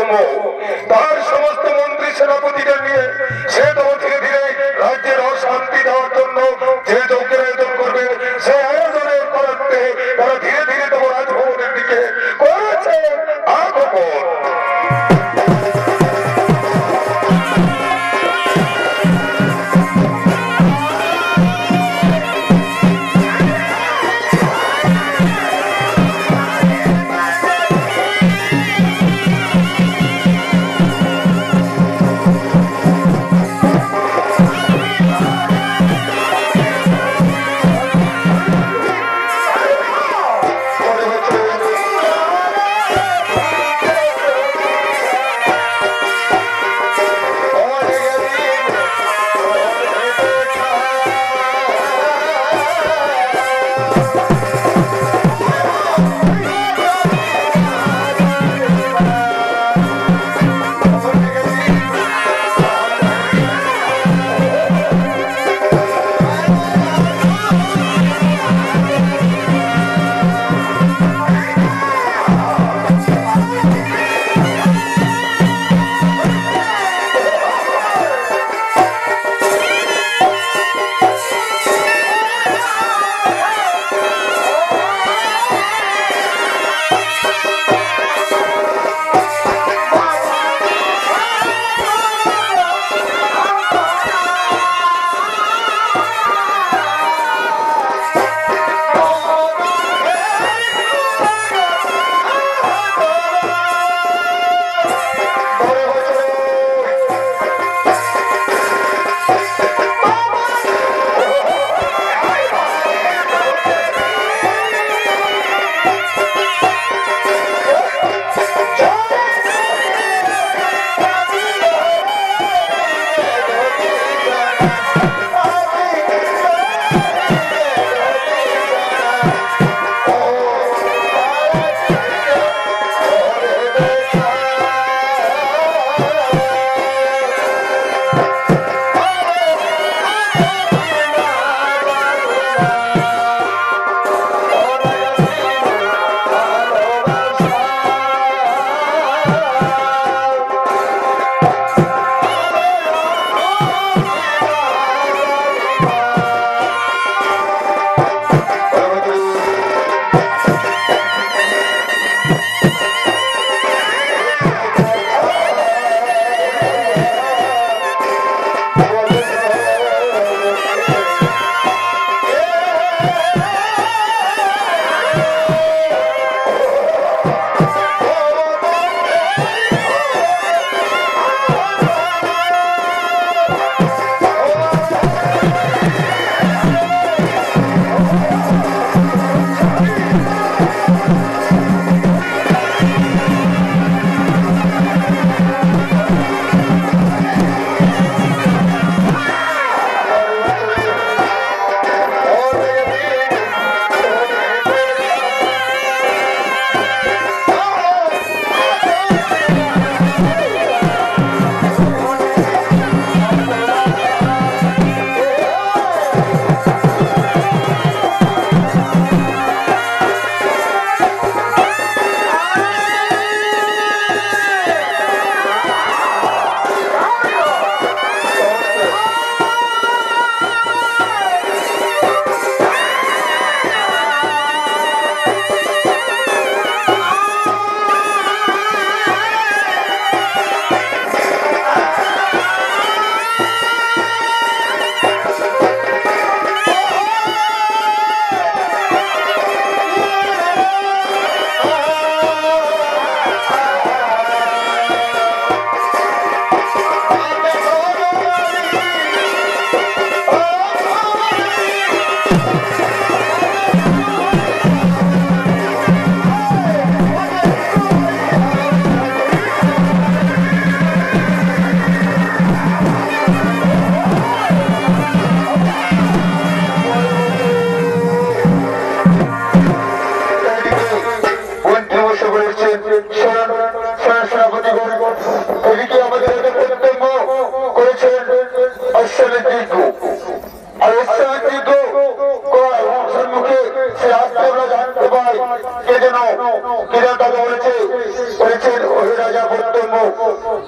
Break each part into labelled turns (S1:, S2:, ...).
S1: ধর্ম তার সমস্ত মন্ত্রী সেনাপতিদের নিয়ে সে তো ধীরে ধীরে রাজ্যের অশান্তি দেওয়ার জন্য যে যজ্ঞের আয়োজন করবে সেই আয়োজনের করাতে তারা ধীরে ধীরে তোমার রাজভবনের দিকে করেছে আগমন।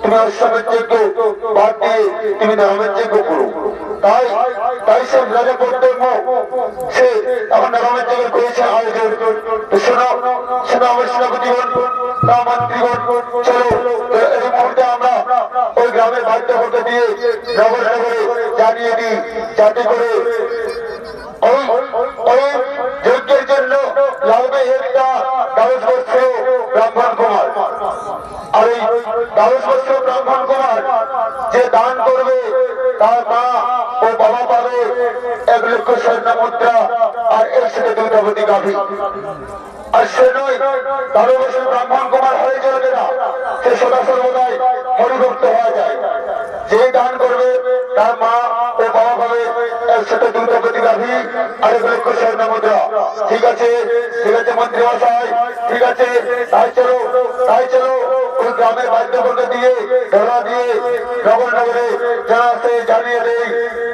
S1: তুমি অশ্বমের যজ্ঞ বাদ দিয়ে তুমি নামের যজ্ঞ করো। তাই তাই সে রাজা কর্তব্য সে এখন নামের যজ্ঞ করেছে আয়োজন। শোনো শোনো আমার সেনাপতিগণ না মন্ত্রীগণ, চলো এই মুহূর্তে আমরা ওই গ্রামের বাধ্য করতে দিয়ে নগর নগরে জানিয়ে দিই, যাতে করে ওই যজ্ঞের জন্য লাগবে একটা দ্বাদশ বৎসর ব্রাহ্মণ কুমার। আর এই দ্বাদশ বৎসর ব্রাহ্মণ কুমার যে দান করবে তার মা ও বাবা পাবে 1 লক্ষ স্বর্ণ মুদ্রা আর এর সাথে 2টা গাভী। আর সে নয়, দ্বাদশ বৎসর ব্রাহ্মণ কুমার হয়ে চলবে না, সে সদা সর্বদাই হরিভক্ত হওয়া যায়। যে দান করবে তার মা ও বাবা পাবে 102টা গাভী আর 1 লক্ষ স্বর্ণ মুদ্রা। ঠিক আছে, ঠিক আছে মন্ত্রী মশাই, ঠিক আছে। তাই চলো ওই গ্রামের বাদ্যবর্গ দিয়ে ধরা দিয়ে নগর নগরে জানিয়ে দেই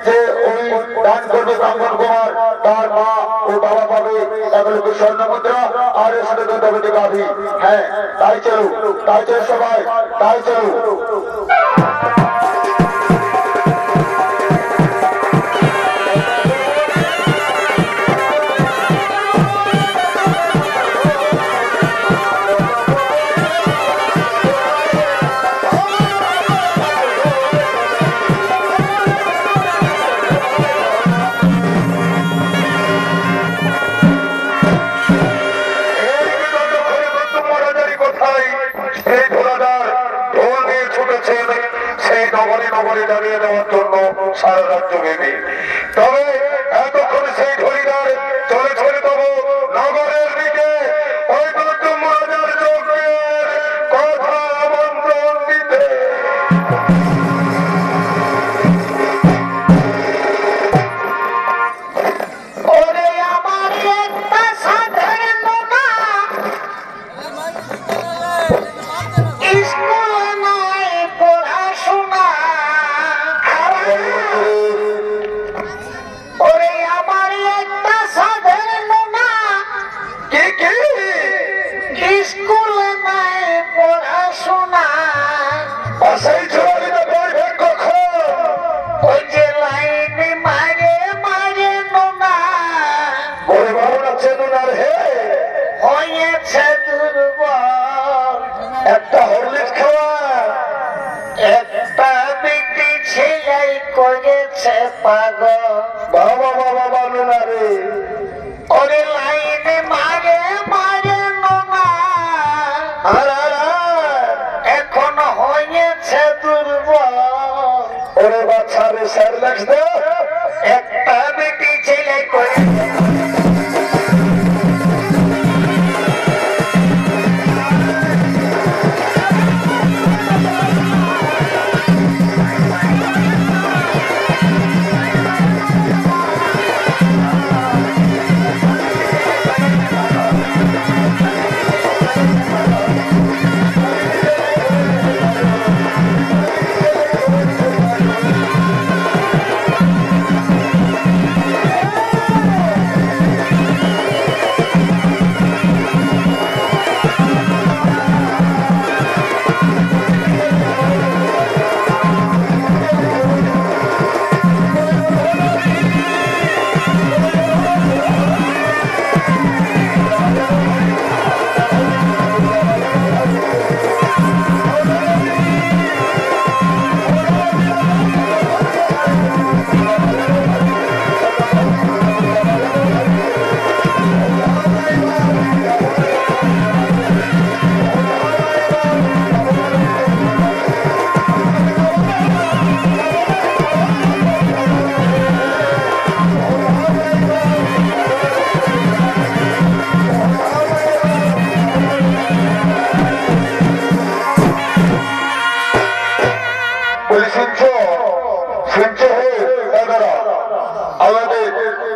S1: যে ওই দান করবে ব্রাহ্মণ কুমার, তার মা ও বাবা পাবে 1 লক্ষ স্বর্ণ মুদ্রা আর এর সাথে 2টা গাভী। হ্যাঁ, তাই চলো সবাই, তাই চলো। নগরে দাঁড়িয়ে দেওয়ার জন্য সারা রাজ্য ভেবে, তবে এতক্ষণ সেই ধরিদার চলে চলে দেবো নগরের দিকে ওই রাজার যজ্ঞের কথা আমন্ত্রণ দিতে। একটা হরলিক্স খাওয়া, একটা বিটি ছেলাই করেছে পাগল। বাবা বাবা বাবা না রে, ওরে লাইনে মারে নোনা, এখন হয়েছে দুর্বল। ওরে বাচ্চা রে সারলাক্স দে, একটা বিটি ছেলাই করেছে।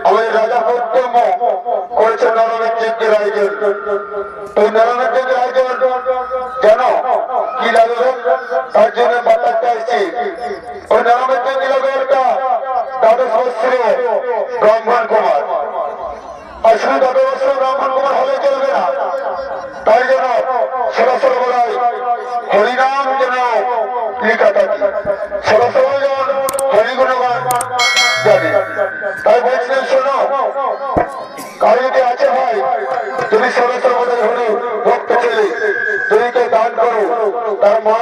S1: আমাদের রাজা কর্তব্য করেছে নারায়ণের যজ্ঞের আয়োজন। ওই নারায়ণের যজ্ঞের আয়োজন জানো কি লাগবে, তার জন্য বার্তাটা আসছে। ওই নারায়ণের যজ্ঞের লাগবে একটা দ্বাদশ বৎসর ব্রাহ্মণ কুমার। আর শুধু দ্বাদশ বৎসর ব্রাহ্মণ কুমার হলে চলবে না, তাই জন্য সরাসরি বলাই হরিনাম যেন কথা কি সমস্ত হরিগুণগান জানে। তাই বলছিলেন শোনো, কারো যদি আছে ভাই, তুমি সমস্ত হরি ভক্ত ছেলে তুমি তো দান করো, তার মা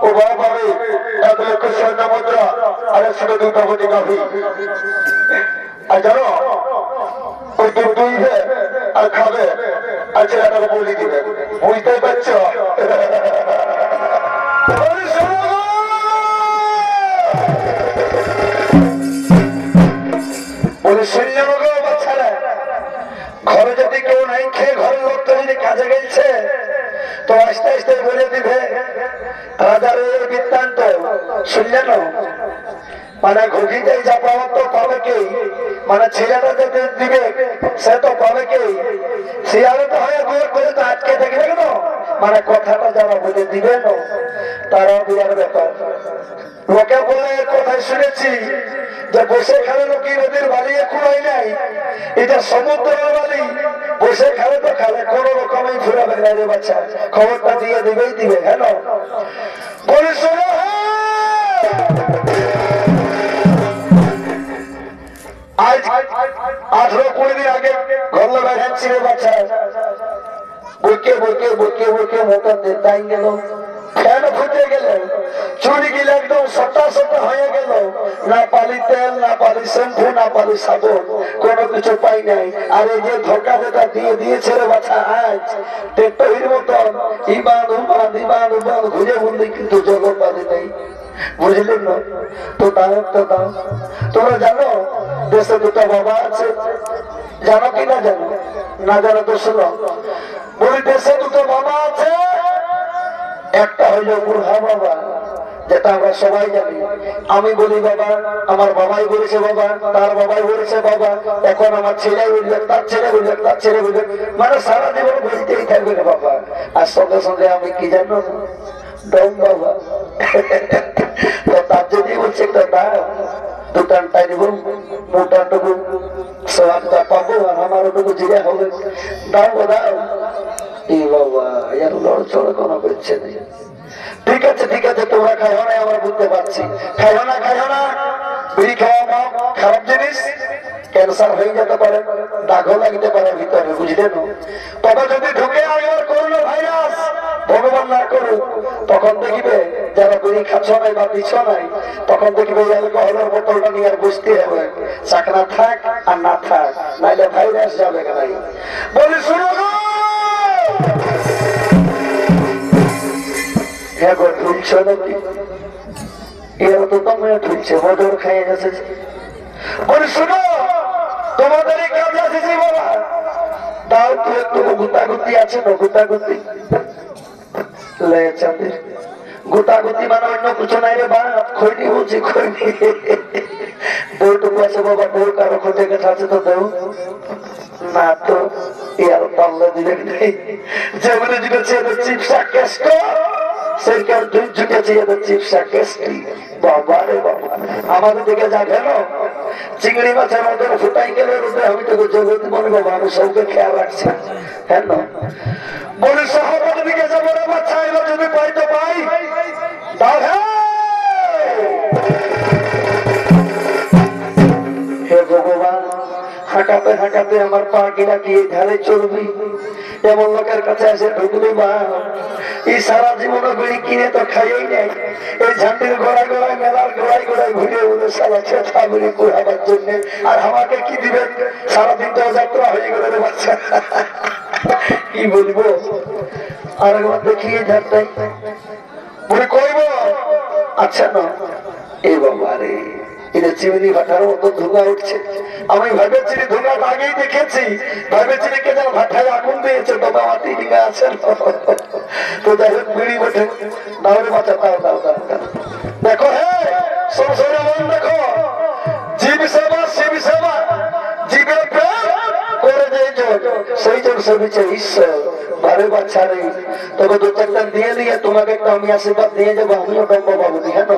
S1: ও বাবা পাবে 1 লক্ষ স্বর্ণ মুদ্রা আর 102 কোটি গাভী। আর জানো ওই দুধ দুইবে আর খাবে আর ছেলেটাকে বলি দিবে, বুঝতেই পারছো? ঘরে যদি কেউ নাই খেয়ে ঘরের লোক তো যদি কাজে গেছে তো আস্তে আস্তে বলে দিবে রাজার বৃত্তান্ত শুনলেন, মানে ঘুষিতে যা পাওয়ার তো পাবে কে, মানে ছেলেটা যেতে দিবে সে তো পাবে কে, শিয়ালে তো হয়ে বই করে তো আটকে থাকবে কেন, মানে কথাটা যারা বলে দিবে না তারা বিরাট ব্যাপার। লোকে বলে কথায় শুনেছি যে বসে খেলে লোকি নদীর বালি কুড়াই নাই, এটা সমুদ্রের বালি, বসে খেলে তো খেলে কোন রকমই ফুরাবে না রে বাচ্চা, খবরটা দিয়ে দিবেই দিবে। হ্যাঁ বলে শোনো, আজ 18-20 দিন আগে ঘর লোক ছিল বাচ্চা, বইকে বইকে বইকে বইকে মোটা দেতাই গেল, ফ্যান ফুটে গেল, চুরি গিলে একদম সটা সটা হয়ে গেল, না পালি তেল, না পালি শ্যাম্পু, না পালি সাবন, কোনো কিছু পাই নাই। আর এই যে ধোকা যেটা দিয়ে দিয়েছে রে বাচ্চা আজ টেটহির মতন ইমান উমান ইমান উমান ঘুরে বললি কিন্তু জগৎ পালি নেই, বুঝলেন না? তো দাও তো দাও। তোমরা জানো দেশে 2টা বাবা আছে, জানো কি না জানো? না জানো তো শোনো, বলি দেশে 2টা বাবা আছে, একটা হইল বুড়া বাবা যেটা আমরা সবাই জানি, আমি বলি বাবা, আমার বাবাই বলেছে বাবা, তার বাবাই বলেছে বাবা, এখন আমার ছেলে বলবে, তার ছেলে বলবে, তার ছেলে বলবে, মানে সারা জীবন বলতেই থাকবে না বাবা। আর সঙ্গে সঙ্গে আমি কি জানো, ডম বাবা। তো তার যদি বলছে একটা দাও, 2টানটাই নিব, মোটাটুকু সোয়াদটা পাবো আর আমার ওটুকু জিরে হবে, দাও দাও। এই বাবা এর লড়চড় কোনো করছে না। ঠিক আছে ঠিক আছে, তোমরা খাইও না, আমরা বুঝতে পারছি, খাইও না খাইও না, বিড়ি খাওয়া খারাপ জিনিস, ক্যান্সার হয়ে যেতে পারে, দাগও লাগতে পারে ভিতরে, বুঝলেন? তবে যদি ঢুকে আবার করলো ভাইরাস, ভগবান না করুক, তখন দেখবে যারা বিড়ি খাচ্ছ নাই বা দিচ্ছ নাই, তখন দেখবে অ্যালকোহলের বোতলটা নিয়ে আর বুঝতে হবে, চাকরা থাক আর না থাক, নাইলে ভাইরাস যাবে নাই। বলি শুনো এখন ঢুলছে নাকি, এরা তো তোমরা ঢুলছে, মজুর খেয়ে গেছে। বলি শুনো, তোমাদের কাজ আসেছি বাবা, তাও তো একটু গুতাগুতি আছে না, গুতাগুতি চাঁদের গুতাগুতি মানে অন্য কিছু নাই রে বাপ, খৈনি বলছি খৈনি, বইটুকু আছে বাবা, বই কারো খোঁজে গেছে আছে তো দেও না, তো ইয়ার পাল্লা দিলে নেই, যেমন জুটেছে চিপসা কেষ্ট, সেইকার দুই জুটেছে চিপসা কেষ্টি, বাবা রে বাবা। আমাদের দিকে যা গেল চিংড়ি মাছের মধ্যে ফুটাই গেলে আমি তো জগৎ মনে বাবা, আমি সবকে খেয়াল রাখছি। হ্যাঁ বলে সহপাঠের দিকে যাবো রে বাচ্চা, এবার যদি পাই তো পাই, হে ভগবান, হাঁটাতে হাঁটাতে আমার পা কিনা কি ধারে চলবি, এমন লোকের কাছে এসে ঢুকলি মা, এই সারা জীবন বিড়ি কিনে তো খাইই নাই, এই ঝান্ডির ঘোড়ায় ঘোড়ায় মেলার ঘোড়ায় ঘোড়ায় ঘুরে বলে সারা ছেঁচা বিড়ি কুড়াবার জন্য, আর আমাকে কি দিবেন, সারাদিন তো যাত্রা হয়ে গেল রে বাচ্চা, কি বলবো? আর একবার দেখিয়ে ঝাড়টাই বলে কইব, আচ্ছা না এ বাবা রে, এটা চিমনি ভাটার মতো ধোঁয়া উঠছে, আমি ভেবেছি ধোঁয়াটা আগেই দেখেছি, ভেবেছি কে যেন ভাটায় আগুন দিয়েছে, বাবা মাটি ডিঙা আছে, তো যাই হোক বিড়ি বটে, তাহলে বাচ্চা দাও দাও দাও দাও। দেখো হ্যাঁ সংসারে মন দেখো, জীব সেবা শিব সেবা, জীবের প্রেম করে যে সেই জন সেবিছে ঈশ্বর, বারে বাচ্চা নেই, তবে 2-4টা দিয়ে দিয়ে তোমাকে একটা আমি আশীর্বাদ দিয়ে যাবো, আমিও ডম্ব বাবু দিই। হ্যাঁ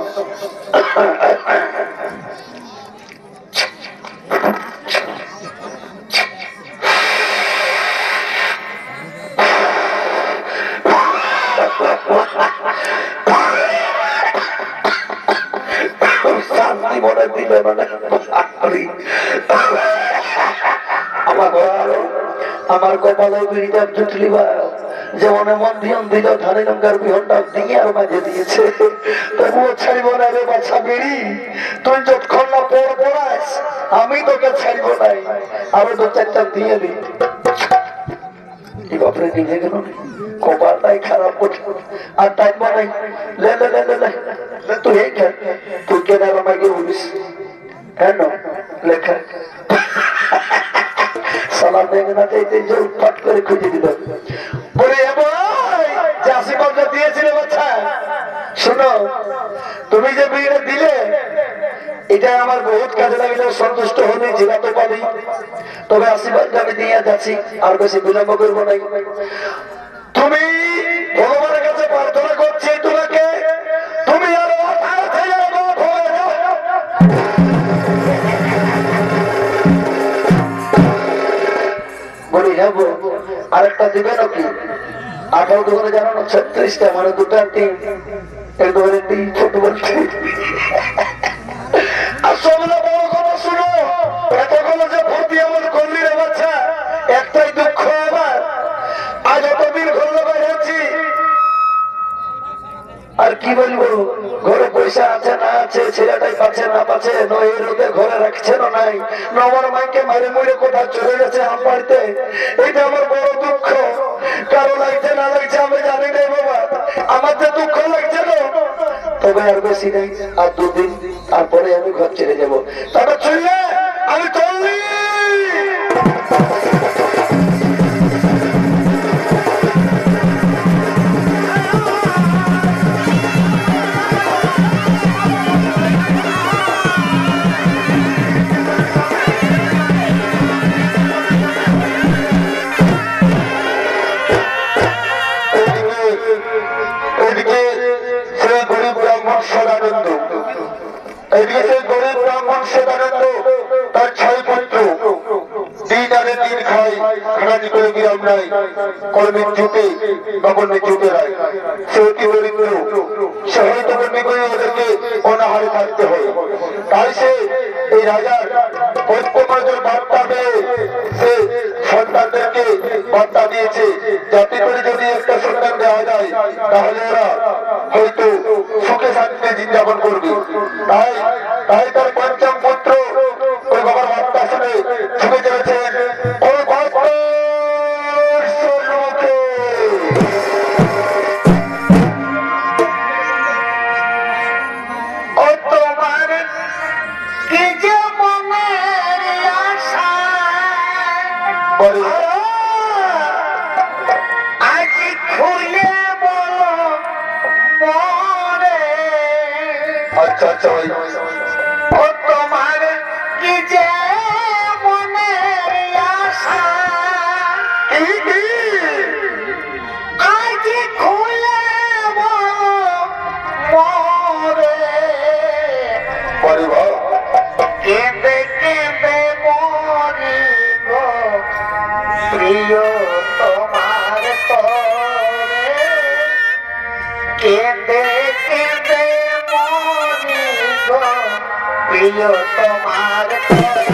S2: আমার কপালে বিড়িটা জুটলি বা যেমন এমন বিহন দিল ধানি লঙ্কার বিহনটা দিয়ে আর মাঝে দিয়েছে, তবুও ছাড়ব না রে বাচ্চা বিড়ি। তুই যতক্ষণ না পড়াস আমি তোকে ছাড়ব নাই, আরো 2-4টা দিয়ে দি। বাপরে নিভে গেল, কপালটাই খারাপ করছে। আর টাইম নাই, লে লে লে লে তুই তুই কেন আর আমাকে বলিস কেন লেখা সালাম দেবে না চাইতে যে উৎপাত করে খুঁজে দিল। বলে যে আশীর্বাদ দিয়েছিল বাচ্চা, শোনো তুমি যে বিয়েটা দিলে এটা আমার বহুত কাজে লাগিলে, সন্তুষ্ট হলে জিরাতে পারি। তবে আশীর্বাদ আমি দিয়ে যাচ্ছি, আর বেশি বিলম্ব করবো নাই। তুমি ভগবানের কাছে প্রার্থনা করছি তোমাকে, তুমি আরো বলি হ্যাঁ আরেকটা দিবে নাকি? 18 দোকানে জানো না 36টা, মানে 2টা টিম, এক দোকানে টিম ছোট বলছি। আসলে বড় কথা শুনো, এতগুলো যে ভর্তি আমার করলি রে বাচ্চা, একটাই দুঃখ আমার, আজ এতদিন ঘুরলে বেড়েছি। আর কি বলবো, ঘরে পয়সা আছে না আছে, ছেলেটাই পাচ্ছে না পাচ্ছে, নয় রোদে ঘরে রাখছে না নাই, আমার মাইকে মারে মুড়ে কোথাও চলে গেছে আম বাড়িতে। এটা আমার বড় দুঃখ। কারো লাগছে না লাগছে আমি জানি না বাবা, আমার যে দুঃখ লাগছে না। তবে আর বেশি নেই, আর 2 দিন তারপরে আমি ঘর ছেড়ে যাবো। তবে চললে আমি চললি। এদিকে গরিব ব্রাহ্মণ সদানন্দ তার 6 পুত্র, দিন আনে দিন খায়, খানানি করে বিরাম নাই, কর্মের চুটে নগণ্যের চুটে রায়। সে অতি দরিদ্র, সে হয়তো করে ওদেরকে অনাহারে থাকতে হয়। তাই সে এই রাজার পদ্মমাজের বার্তা পেয়ে সে সন্তানদেরকে বার্তা দিয়েছে, যাতে করে যদি একটা সন্তান দেওয়া যায় তাহলে ওরা হয়তো সুখে শান্তিতে জীবনযাপন করবে। তাই তার 5ম পুত্র ওই বাবার বার্তা শুনে ছুটে চলেছেন আচ্ছা আচ্ছা ভাই, তোমার কি যে মনের আশা, আজ খুলে মরে কেঁদে কেঁদে মরি গো প্রিয় তোমার তরে, কেঁদে কেঁদে মরি গো প্রিয় তোমার তরে।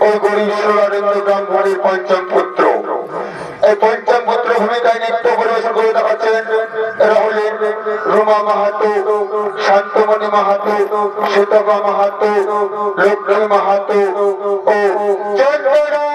S2: ওই গরিব সোনারেন্দ্র ব্রাহ্মণের পঞ্চম পুত্র। এই পঞ্চম পুত্র ভূমিকায় নৃত্য পরিবেশন করে দেখাচ্ছেন। এরা হলেন রুমা মাহাতো, শান্তমণি মাহাতো, শ্বেতবা মাহাতো, লক্ষ্মী মাহাতো ও চন্দ্রনা মাহাতো।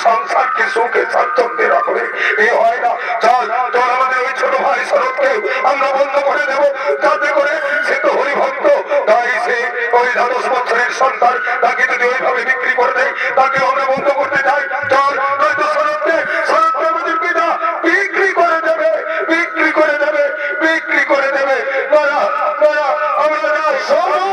S1: সংসারকে সুখে স্বাচ্ছন্দ্যে রাখবে। এ হয় না। চল চল আমাদের ওই ছোট ভাই শরৎকে আমরা বন্ধ করে দেবো, যাতে করে সে তো হরিভক্ত, তাই সে ওই 12 বছরের সন্তান তাকে যদি ওইভাবে বিক্রি করে দেয়, তাকে আমরা বন্ধ করতে চাই। চল নয়তো শরৎকে আমাদের পিতা বিক্রি করে দেবে, বিক্রি করে দেবে, বিক্রি করে দেবে। নয়া নয়া আমরা যাই। শোনো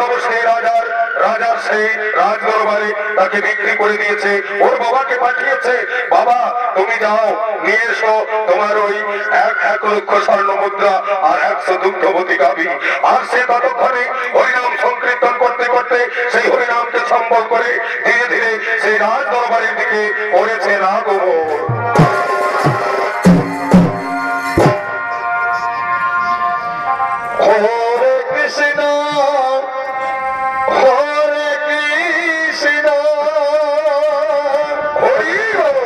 S1: বাবু সেই রাজার সেই রাজ দরবারে তাকে বিক্রি করে দিয়েছে, ওর বাবাকে পাঠিয়েছে, বাবা তুমি যাও নিয়ে এসো তোমার ওই 1,00,000 স্বর্ণ মুদ্রা আর 100 দুগ্ধবতী গাভী। আর সে ততক্ষণে হরিনাম সংকীর্তন করতে করতে সেই হরিনামকে সম্বল করে ধীরে ধীরে সেই রাজ দরবারের দিকে পড়েছে আগমন।
S2: হরে কৃষ্ণ হরে কৃষ্ণ
S1: হরি বল।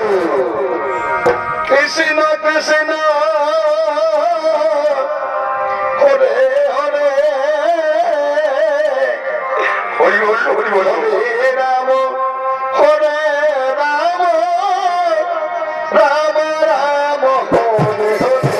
S2: কৃষ্ণ কৃষ্ণ হরে হরে
S1: হরি বল হরি বল।
S2: হরে রাম হরে রাম রাম রাম হরে হরে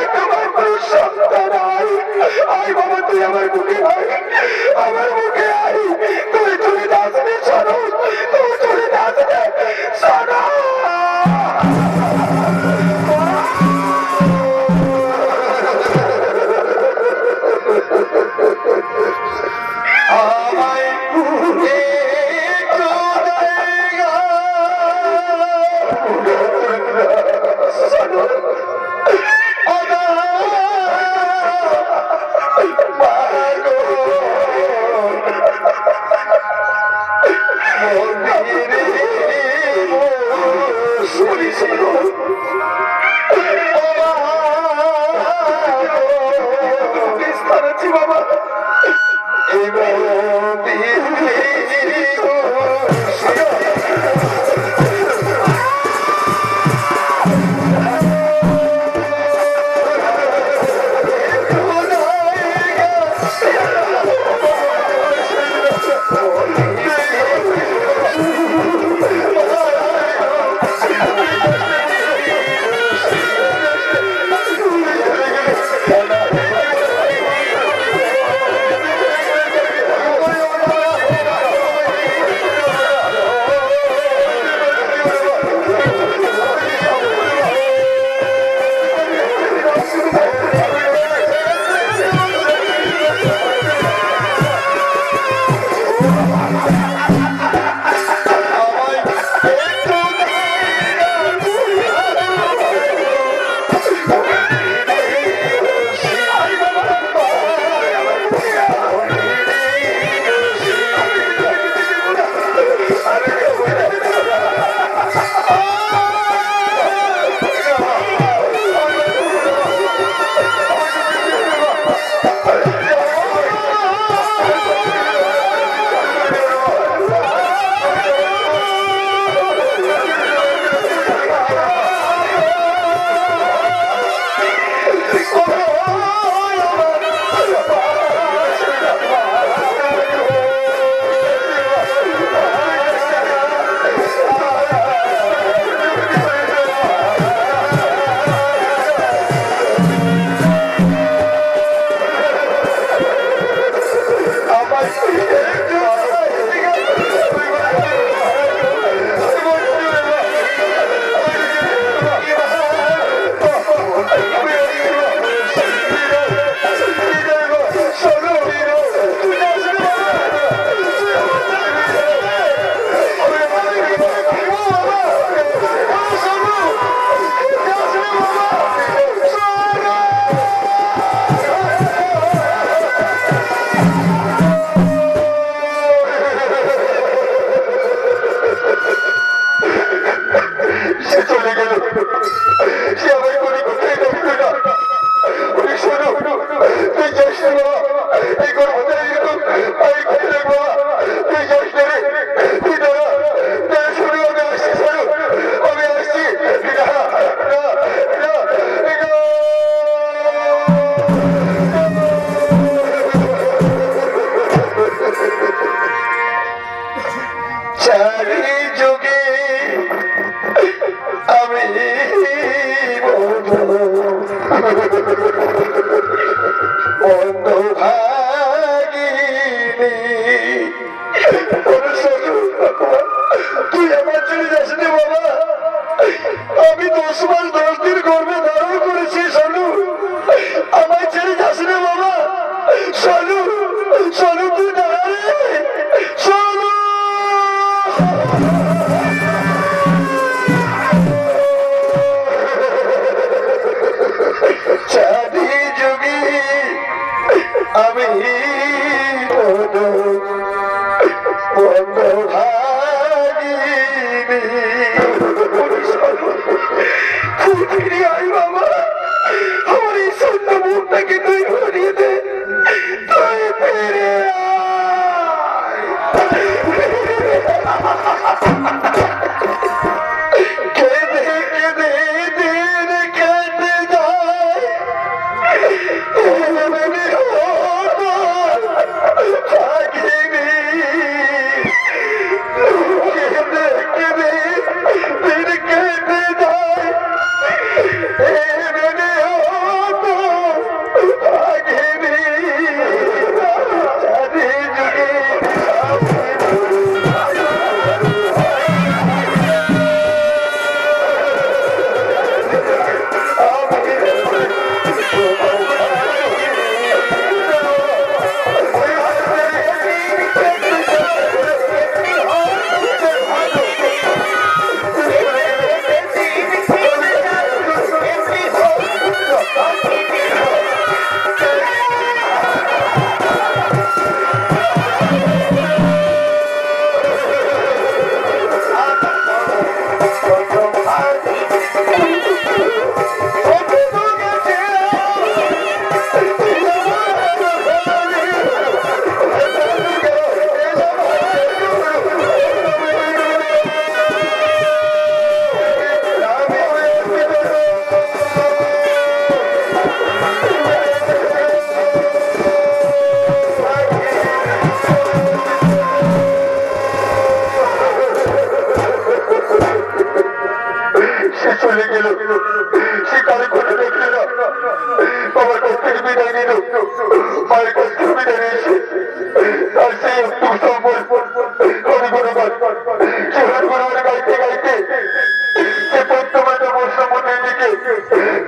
S1: একমাত্র সন্তান আয়, আয় বাবা তুই আমার বুকে আয়, আমার বুকে আয়, তুই চলে যাস রে শোনো, তুই চলে যাস রে শোনো।
S2: Daddy.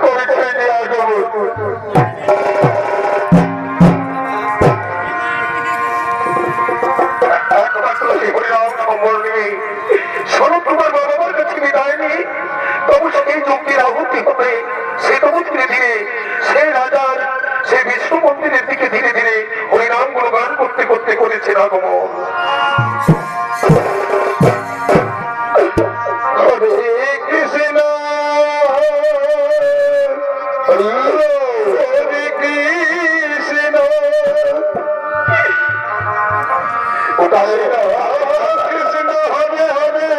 S2: কবে ছেড়ে দিয়ে আসবো?
S1: শোনো, তোমার বাবা মার কাছে বিদায় নেই, তবু সেই যুক্তির আহুতি হবে। সে তবু ধীরে ধীরে সে রাজার সে বিষ্ণু মন্দিরের দিকে ধীরে ধীরে ওই নামগুলো গান করতে করতে করেছে আগমন।
S2: হরে কৃষ্ণ হরে কৃষ্ণ ওটাই কৃষ্ণ হরে হরে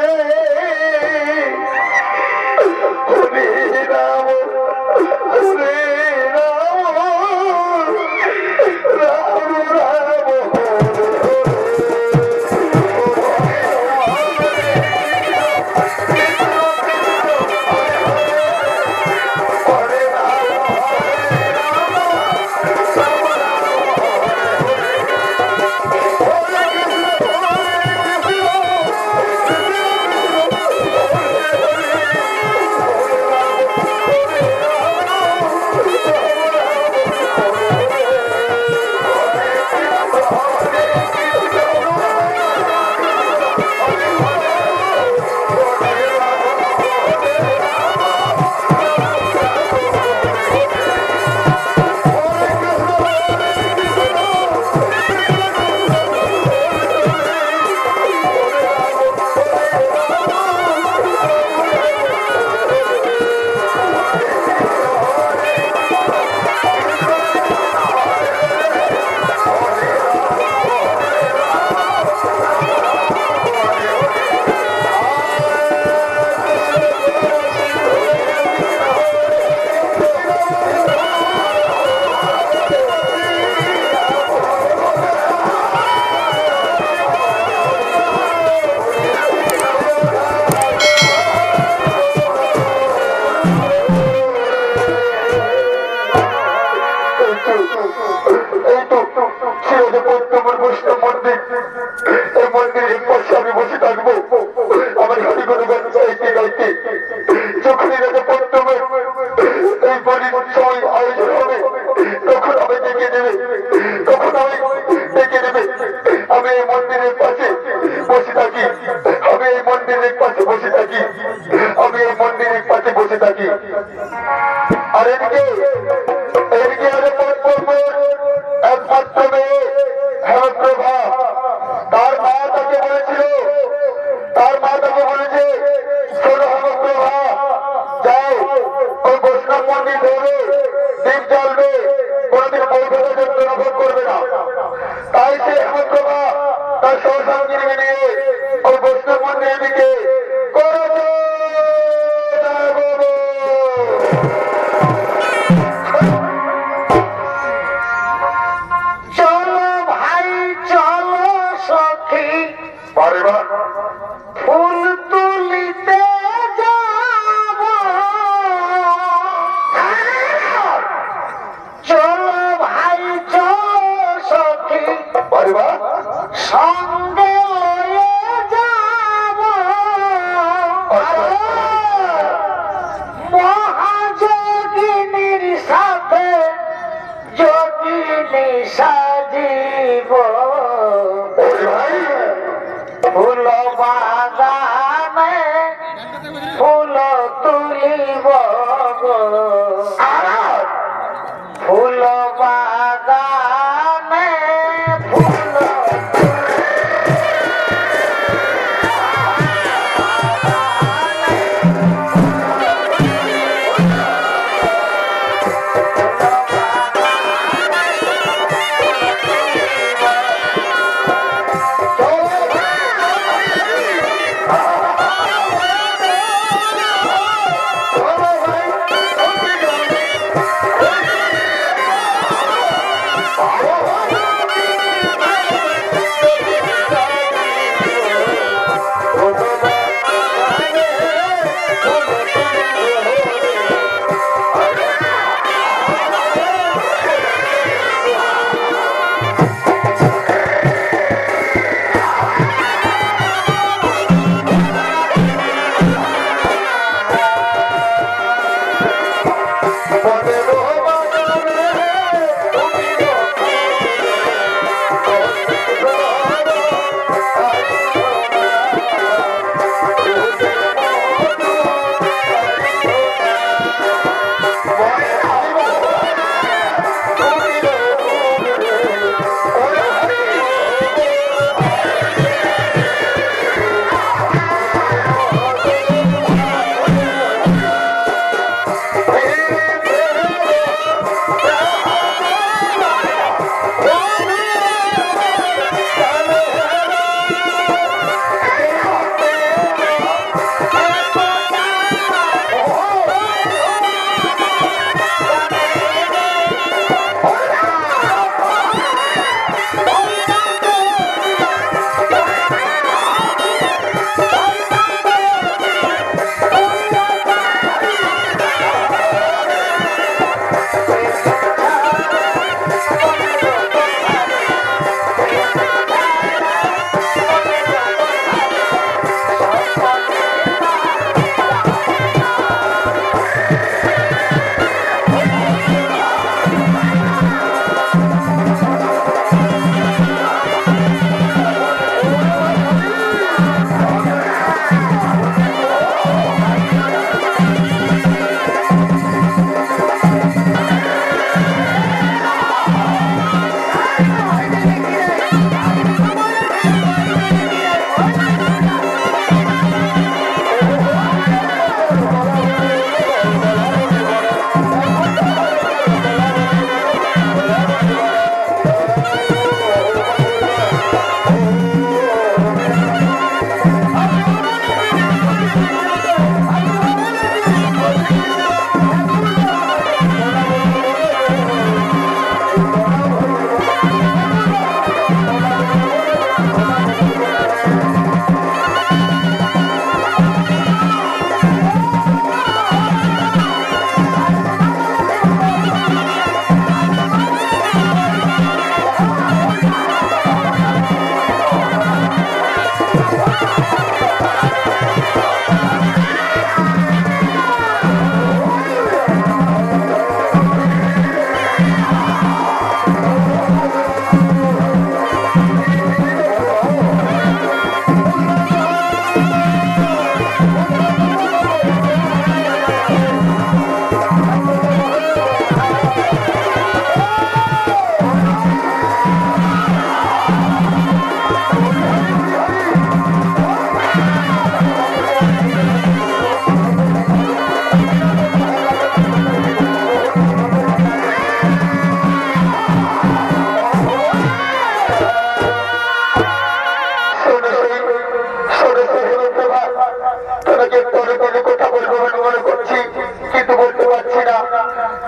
S2: হরে রাম হরে রাম রাম রাম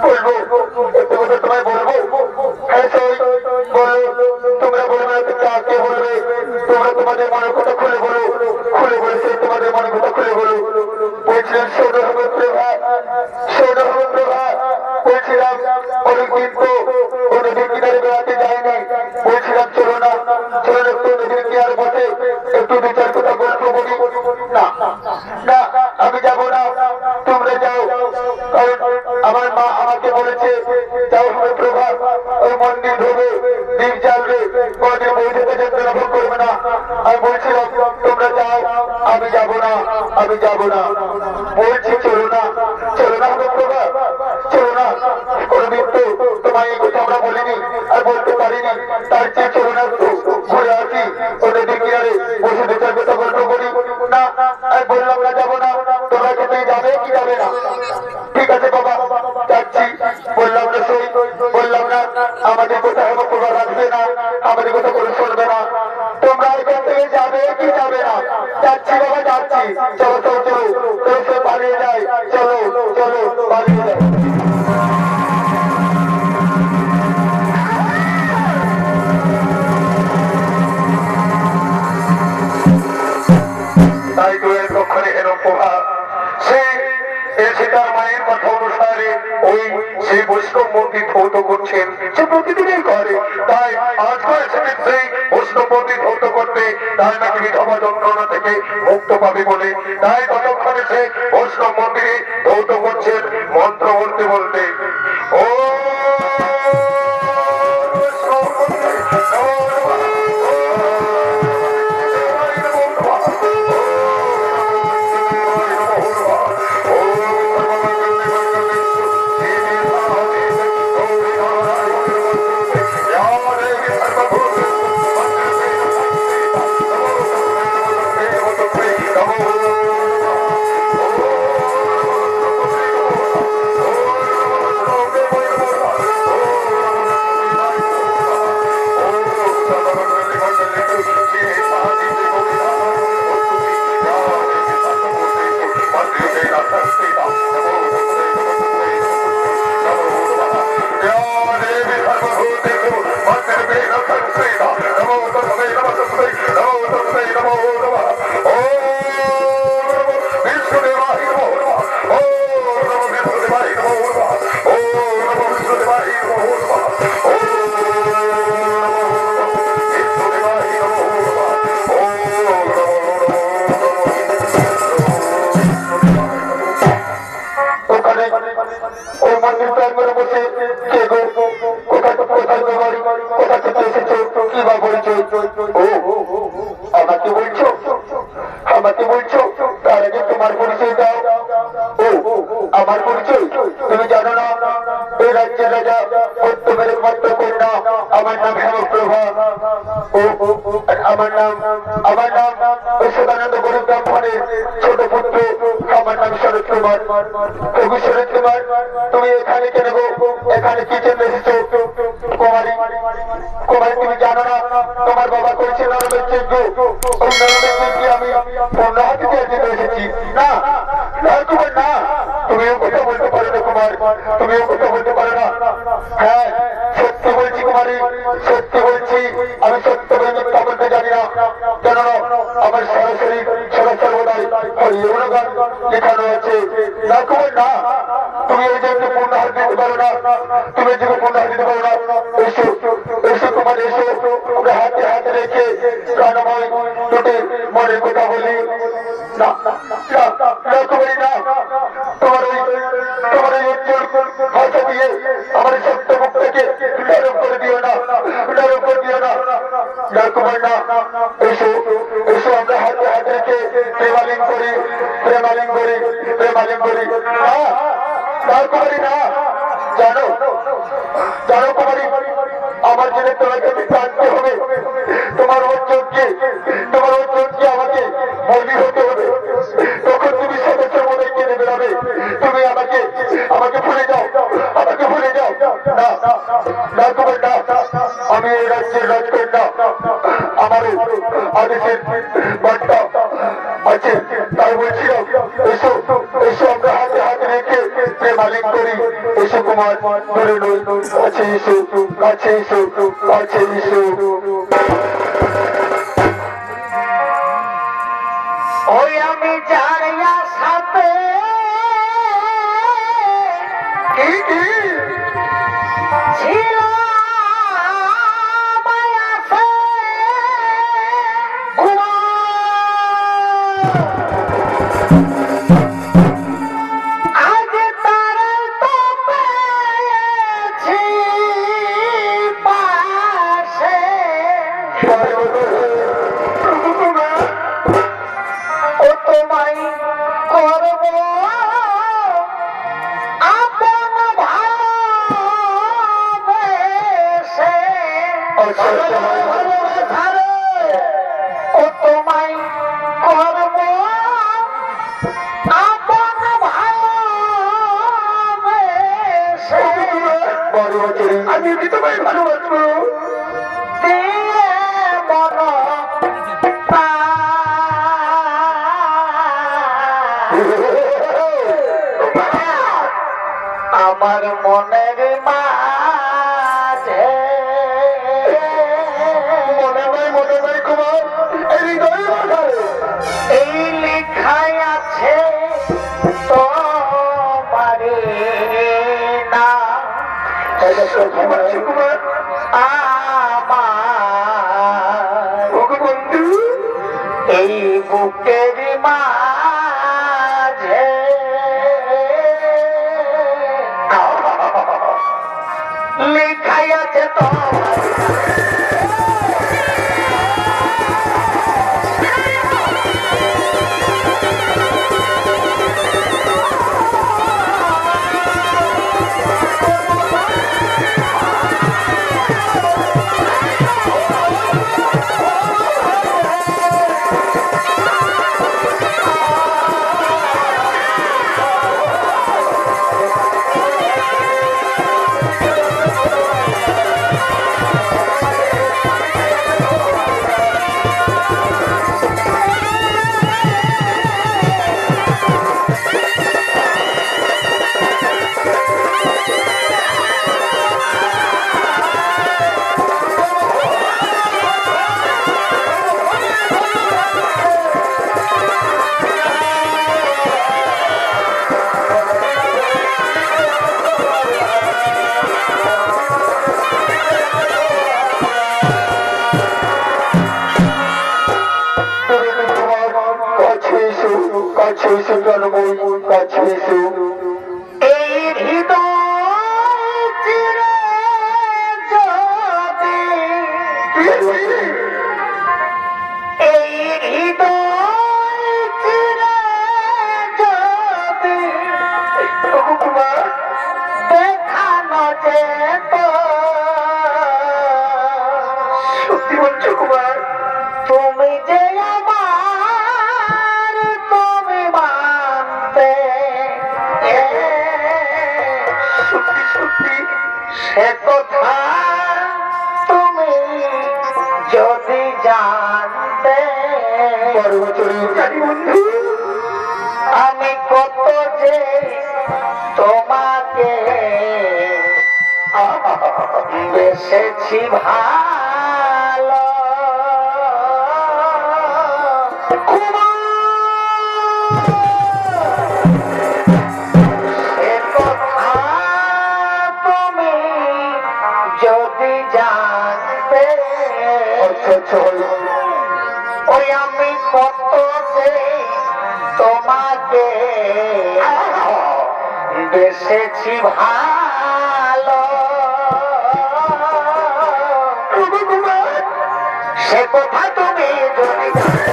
S2: বলবো একটু কথা তোমায় বলবো। হ্যাঁ সই বলো, তোমরা বলবে না তো কাকে বলবে? তোমরা তোমাদের মনের কথা খুলে বলো, খুলে বলেছে তোমাদের মনের কথা খুলে বলো। বলছিলাম সৌরভ প্রভা, সৌরভ প্রভা, বলছিলাম অনেকদিন তো ও নদীর কিনারে বেড়াতে যায়নি, বলছিলাম চলো না, চলো একটু নদীর কিনারে বসে একটু দু চার কথা গল্প করি। না না, আমি যাবো না, তোমরা যাও। কারণ আমার মা আমাকে বলেছে যাও হবে প্রভা, ওই মন্দির ধরবে, দ্বীপ জ্বালবে, কোনদিন বৈধতা যন্ত্রণা ভোগ করবে না। আমি বলছিলাম তোমরা যাও, আমি যাবো না, আমি যাবো না। বলছি চলো না, চলো না হবে প্রভা, চলো না। কোনদিন তো তোমায় এই কথা আমরা বলিনি আর বলতে পারিনি, তার চেয়ে চলো না একটু ঘুরে আসি, ওদের দিকে আরে বসে দু চার কথা গল্প করি। না, আমি বললাম না যাবো না, তোমরা খেতে যাবে কি যাবে না? ঠিক আছে বাবা যাচ্ছি, বললাম না সই, বললাম না আমাদের কথা আমার প্রভা রাখবে না, আমাদের কথা করে শুনবে না। তোমরা এখান থেকে যাবে কি যাবে না? যাচ্ছি বাবা যাচ্ছি, চলো চলো চলো, চলো সে পালিয়ে যায়, চলো চলো পালিয়ে যায়।
S1: তাই তো এর লক্ষণে এর প্রভা সে এসে তার মায়ের কথা অনুসারে ওই সেই বৈষ্ণব মন্দির ধৌত করছেন, সে প্রতিদিনই করে। তাই আজ করেছেন সেই বৈষ্ণব মন্দির ধৌত করতে, তাই নাকি বিধবা যন্ত্রণা থেকে মুক্ত পাবে বলে। তাই ততক্ষণে সে বৈষ্ণব মন্দিরে ধৌত করছেন মন্ত্র বলতে বলতে। ও
S2: ওই মন্দির প্রাঙ্গণে বসে কে গো, কোথায় বাড়ি, কোথা থেকে এসেছো, কি বা পরিচয়? ও আমাকে বলছো, আমাকে বলছো? তার আগে তোমার পরিচয় দাও। ও আমার পরিচয় তুমি জানো না? এই রাজ্যের রাজা উত্তমের একমাত্র কন্যা, আমার নাম হেমপ্রভা। ও আমার নাম ওই সদানন্দ গরিব ব্রাহ্মণের ছোট পুত্র, আমার নাম শরৎ কুমার। প্রভু শরৎ কুমার, তুমি এখানে কেন গো, এখানে কি জন্য এসেছো? কুমারী কুমারী তুমি জানো না তোমার বাবা করেছে নরমের যজ্ঞ, ওই নরমের যজ্ঞে আমি পূর্ণ হাতে দেওয়ার জন্য এসেছি। না না কুমার না, তুমিও কথা বলতে পারো না কুমার, তুমিও কথা বলতে পারো না। হ্যাঁ সত্যি বলছি কুমারী, সত্যি বলছি, আমি সত্য মিথ্যা বলতে জানি না। জানো না আমার সরাসরি সর্বদাই হরিগুণগান লেখানো আছে। না কুমার না, তুমি এই জন্য পূর্ণ হাত দিতে পারো না, তুমি এই জন্য পূর্ণ হাত দিতে পারো না। এসো এসো কুমার এসো, আমরা হাতে হাতে রেখে প্রাণময় দুটি মনের কথা বলি। না না কুমারী না, তোমার ওই উজ্জ্বল ভাষা দিয়ে আমার সত্য মুখটাকে নরম করে দিও না, নরম করে দিও না। না কুমার না, এসো এসো, আমরা হাতে হাতে রেখে প্রেমালিং করি, প্রেমালিং করি, প্রেমালিং করি। না না কুমারী না, জানো জানো কুমারী, আমার জন্য তোমাকে জানতে হবে, তোমার উজ্জ্বলকে আমাকে বলি হতে হবে। তখন তুমি সদস্য মনে কেনে বেড়াবে, তুমি আমাকে ভুলে যাও, আমাকে ভুলে যাও। না না কুমার না, আমি এই রাজ্যের রাজকন্যা, আমারও আদেশের বার্তা আছে। তাই বলছিলাম এসো এসো, আমরা হাতে হাত রেখে প্রেমালিক করি। এসো কুমার ধরে নই, কাছে এসো, কাছে এসো, কাছে এসো।
S3: ওই আমি যারিয়া সাথে
S2: কি কি
S3: ছিল আজ তার তো পেয়েছি পাশে ও তোমায় করব আপন ভালোবেসে ভালোবাসারে ও তোমায় করব আপন ভালোবেসে
S2: বড় বছরে আমি কি তোমায় ভালোবাসবো?
S3: দিয়ে মন আমার মনের মাঝে
S2: মনে নাই কুমার, এই হৃদয়ে বাঁধায়।
S3: এই লেখাই আছে তোমারে না
S2: কুমার
S3: আমার
S2: বন্ধু
S3: এই বুকের মাঝে লেখাই আছে তোমার
S2: কাছে এসো, কাছে এসো জনময়, কাছে এসো।
S3: এই হৃদয় চিরে যদি এই হৃদয় চিরে যদি দেখানো যেত
S2: সত্যি বলছো কুমার?
S3: তুমি যে আমার তুমি মানতে
S2: সত্যি সত্যি
S3: সে কথা তুমি যদি জানতে
S2: বড় বছরে জানি বন্ধু।
S3: আমি কত যে তোমাকে বেসেছি ভালো সে কথা তুমি যদি জানতে
S2: আচ্ছা আচ্ছা হলো।
S3: ওই আমি কত যে তোমাকে বেসেছি ভালো সে কথা তুমি যদি জানতে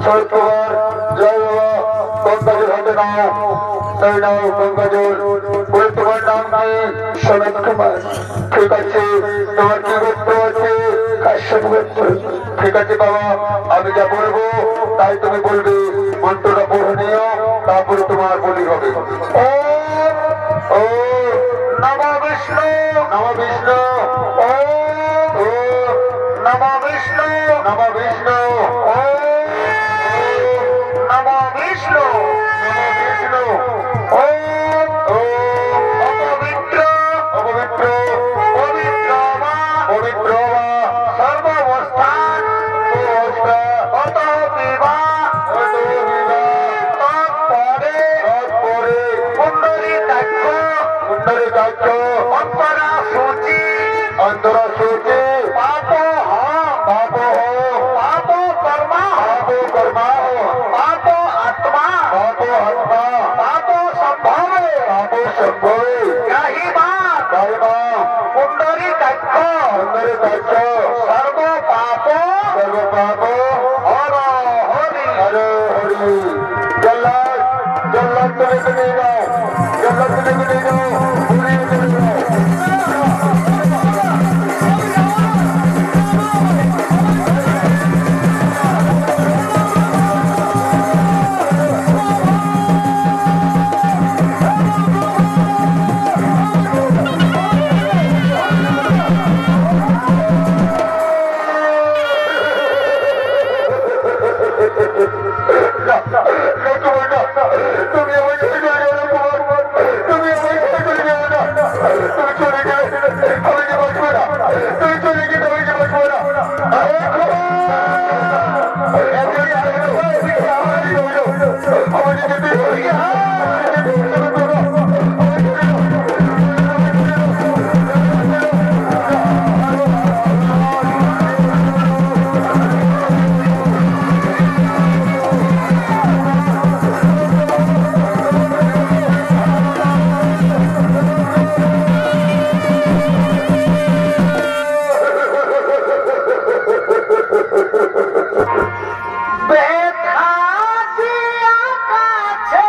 S2: শরৎ কুমার জয় বাবা গঙ্গাজল হাতে নাও তাই নাও গঙ্গাজল বলে তোমার নাম কি সনৎ কুমার ঠিক আছে তোমার কি গোত্র আছে কাশ্যপ গোত্র ঠিক আছে বাবা আমি যা বলবো তাই তুমি বলবে মন্ত্রটা পড়ে নিও তারপরে তোমার বলি হবে ও ও নম বিষ্ণু নম বিষ্ণু ও ও নম বিষ্ণু নম বিষ্ণু ও নম বিষ্ণু নম বিষ্ণু ও ও অপবিত্র অপবিত্র পবিত্র মা পবিত্র মা সর্বাবস্থান অবস্থা অত বিবাহ অত বিবাহ তৎপরে তৎপরে কুণ্ডলী কাক্ষ কুণ্ডলী কাক্ষ অন্তরা সূচি অন্তরা সূচি পাপ পাপ পাপ কর্মা পাপ কর্মা পাপ আত্মা পাপ আত্মা পাপ সম্ভবে পাপ সম্ভবে গাহিমা গাহিমা কুণ্ডলী কাক্ষ কুণ্ডলী কাক্ষ সর্ব পাপ হর হরি হর হরি জল্লাদ জল্লাদ তুমি যাও জল্লাদ তুমি যাও পুরী চলে যাও
S3: ব্যথা দিয়া কাছে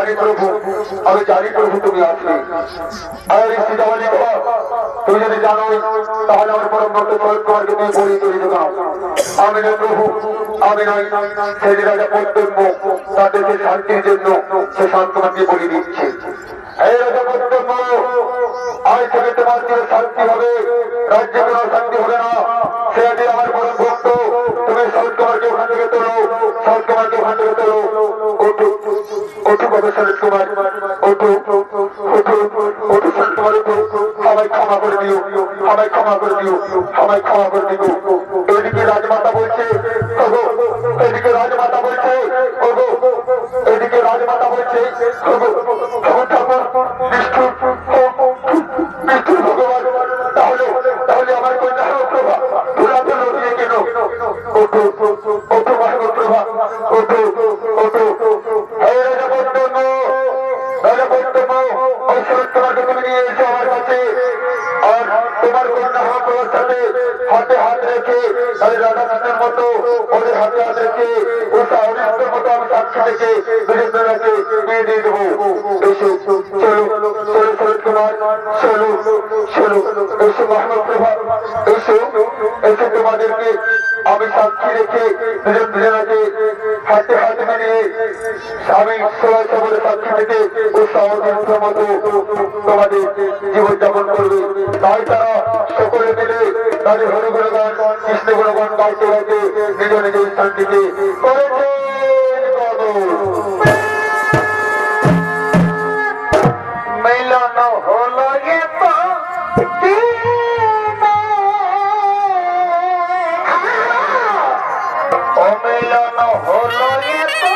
S2: জানি প্রভু, আমি জানি প্রভু তুমি আসবে। আর এই সীতাবাদী তুমি যদি জানো তাহলে আমার পরম ভক্ত শরৎ কুমারকে তুমি বলি তৈরি দোকান। আমি নয় প্রভু, আমি নয়, সেই রাজা প্রত্যেক তাদের যে শান্তির জন্য সে শান্তমাকে বলি দিচ্ছে। এই রাজা প্রত্যেক আজ থেকে তোমার যে শান্তি হবে, রাজ্যে কোনো শান্তি হবে না। সে আজ আমার পরম ভক্ত, তুমি শরৎ কুমারকে ওখান থেকে তোলো, শরৎ কুমারকে ওখান থেকে তোলো। ওঠো ওঠো বাবা শরৎ কুমার, ওঠো ওঠো ওঠো শরৎ কুমার, ওঠো। আমায় ক্ষমা করে দিও, আমায় ক্ষমা করে দিও, আমায় ক্ষমা করে দিও। এদিকে রাজমাতা বলছে, ওগো, এদিকে রাজমাতা বলছে, ওগো, এদিকে রাজমাতা বলছে, ওগো, ওগো ঠাকুর, নিষ্ঠুর, নিষ্ঠুর ভগবান, তাহলে তাহলে আমার কন্যা প্রভা ভুলাতে লড়িয়ে কেন? ওঠো ওঠো মহাগো প্রভা, ওঠো ওঠো। হে রাজা পদ্ম, রাজা পদ্ম, ওই শরৎ কুমারকে তুমি নিয়ে এসো আমার কাছে। আর তোমার কন্যা মহাপ্রভার সাথে হাতে হাত রেখে, তাহলে রাধাকৃষ্ণের মতো ওদের হাতে হাত রেখে, ওটা অরিষ্টের মতো আমি সাক্ষী রেখে দুজনকে বিয়ে দিয়ে দেবো। এসো, চলো চলো শরৎ কুমার, চলো চলো, এসো মহাপ্রভা, এসো এসে তোমাদেরকে আমি সাক্ষী রেখে দুজনকে হাতে হাত মিলিয়ে আমি সবাই সবাই সাক্ষী রেখে ও সহযোগিতার মতো তোমাদের জীবনযাপন করবে। তাই তারা সকলে মিলে তাদের হরিগুণগান কৃষ্ণ গুণগান গাইতে গাইতে নিজ নিজ স্থানটিকে করেছে।
S3: মিলন হলো এ তো ও মিলন হলো এ তো